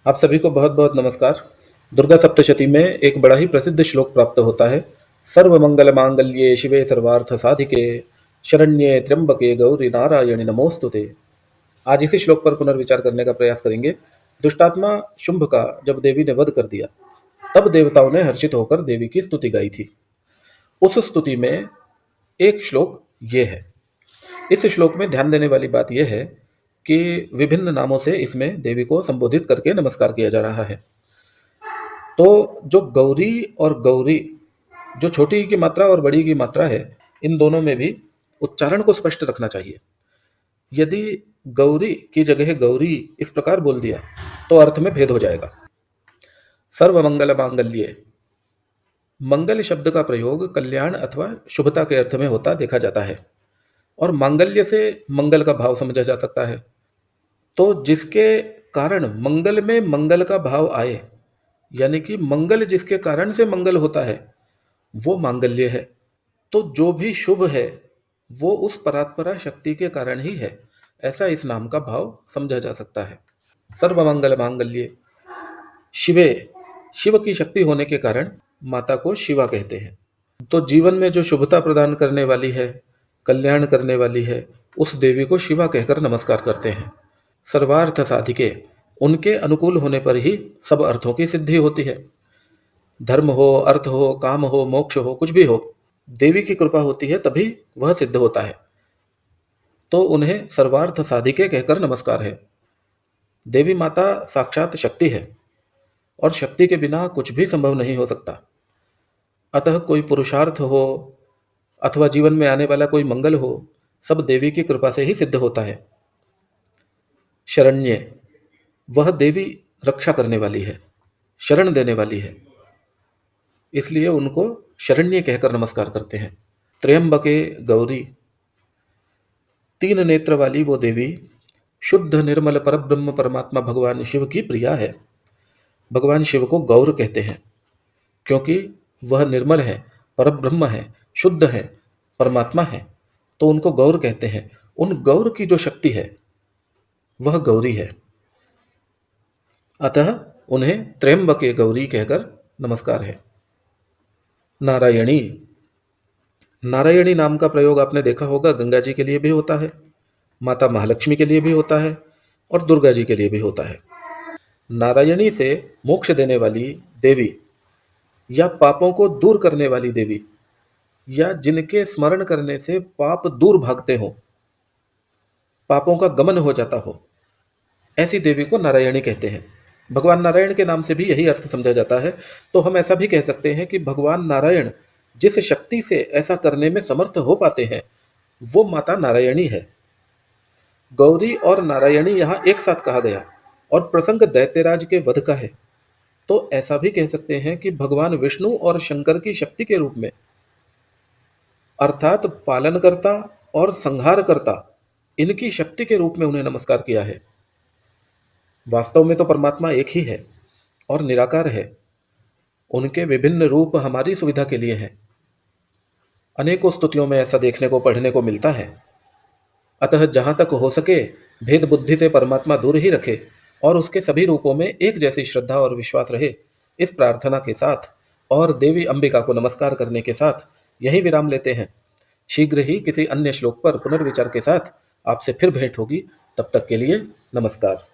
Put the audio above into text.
आप सभी को बहुत बहुत नमस्कार। दुर्गा सप्तशती में एक बड़ा ही प्रसिद्ध श्लोक प्राप्त होता है। सर्व मंगल मांगल्ये शिवे सर्वार्थ साधिके शरण्ये त्र्यंबके गौरी नारायणी नमोस्तुते। आज इसी श्लोक पर पुनर्विचार करने का प्रयास करेंगे। दुष्टात्मा शुंभ का जब देवी ने वध कर दिया, तब देवताओं ने हर्षित होकर देवी की स्तुति गाई थी। उस स्तुति में एक श्लोक ये है। इस श्लोक में ध्यान देने वाली बात यह है कि विभिन्न नामों से इसमें देवी को संबोधित करके नमस्कार किया जा रहा है। तो जो गौरी और गौरी, जो छोटी की मात्रा और बड़ी की मात्रा है, इन दोनों में भी उच्चारण को स्पष्ट रखना चाहिए। यदि गौरी की जगह गौरी इस प्रकार बोल दिया तो अर्थ में भेद हो जाएगा। सर्व मंगल मांगल्ये, मंगल शब्द का प्रयोग कल्याण अथवा शुभता के अर्थ में होता देखा जाता है, और मांगल्य से मंगल का भाव समझा जा सकता है। तो जिसके कारण मंगल में मंगल का भाव आए, यानी कि मंगल जिसके कारण से मंगल होता है, वो मांगल्य है। तो जो भी शुभ है वो उस परात्परा शक्ति के कारण ही है, ऐसा इस नाम का भाव समझा जा सकता है। सर्वमंगल मांगल्ये, शिवे, शिव की शक्ति होने के कारण माता को शिवा कहते हैं। तो जीवन में जो शुभता प्रदान करने वाली है, कल्याण करने वाली है, उस देवी को शिवा कहकर नमस्कार करते हैं। सर्वार्थ साधिके, उनके अनुकूल होने पर ही सब अर्थों की सिद्धि होती है। धर्म हो, अर्थ हो, काम हो, मोक्ष हो, कुछ भी हो, देवी की कृपा होती है तभी वह सिद्ध होता है। तो उन्हें सर्वार्थ साधिके कहकर नमस्कार है। देवी माता साक्षात शक्ति है और शक्ति के बिना कुछ भी संभव नहीं हो सकता। अतः कोई पुरुषार्थ हो अथवा जीवन में आने वाला कोई मंगल हो, सब देवी की कृपा से ही सिद्ध होता है। शरण्ये, वह देवी रक्षा करने वाली है, शरण देने वाली है, इसलिए उनको शरण्य कहकर नमस्कार करते हैं। त्र्यंबके गौरी, तीन नेत्र वाली वो देवी शुद्ध निर्मल परब्रह्म परमात्मा भगवान शिव की प्रिया है। भगवान शिव को गौर कहते हैं क्योंकि वह निर्मल है, परब्रह्म है, शुद्ध है, परमात्मा है, तो उनको गौर कहते हैं। उन गौर की जो शक्ति है वह गौरी है, अतः उन्हें त्र्यंबके गौरी कहकर नमस्कार है। नारायणी, नारायणी नाम का प्रयोग आपने देखा होगा, गंगा जी के लिए भी होता है, माता महालक्ष्मी के लिए भी होता है और दुर्गा जी के लिए भी होता है। नारायणी से मोक्ष देने वाली देवी, या पापों को दूर करने वाली देवी, या जिनके स्मरण करने से पाप दूर भागते हो, पापों का गमन हो जाता हो, ऐसी देवी को नारायणी कहते हैं। भगवान नारायण के नाम से भी यही अर्थ समझा जाता है। तो हम ऐसा भी कह सकते हैं कि भगवान नारायण जिस शक्ति से ऐसा करने में समर्थ हो पाते हैं, वो माता नारायणी है। गौरी और नारायणी यहाँ एक साथ कहा गया और प्रसंग दैत्यराज के वध का है। तो ऐसा भी कह सकते हैं कि भगवान विष्णु और शंकर की शक्ति के रूप में, अर्थात पालनकर्ता और संहारकर्ता, इनकी शक्ति के रूप में उन्हें नमस्कार किया है। वास्तव में तो परमात्मा एक ही है और निराकार है। उनके विभिन्न रूप हमारी सुविधा के लिए हैं। अनेकों स्तुतियों में ऐसा देखने को, पढ़ने को मिलता है। अतः जहाँ तक हो सके भेद बुद्धि से परमात्मा दूर ही रखे और उसके सभी रूपों में एक जैसी श्रद्धा और विश्वास रहे, इस प्रार्थना के साथ और देवी अंबिका को नमस्कार करने के साथ यही विराम लेते हैं। शीघ्र ही किसी अन्य श्लोक पर पुनर्विचार के साथ आपसे फिर भेंट होगी। तब तक के लिए नमस्कार।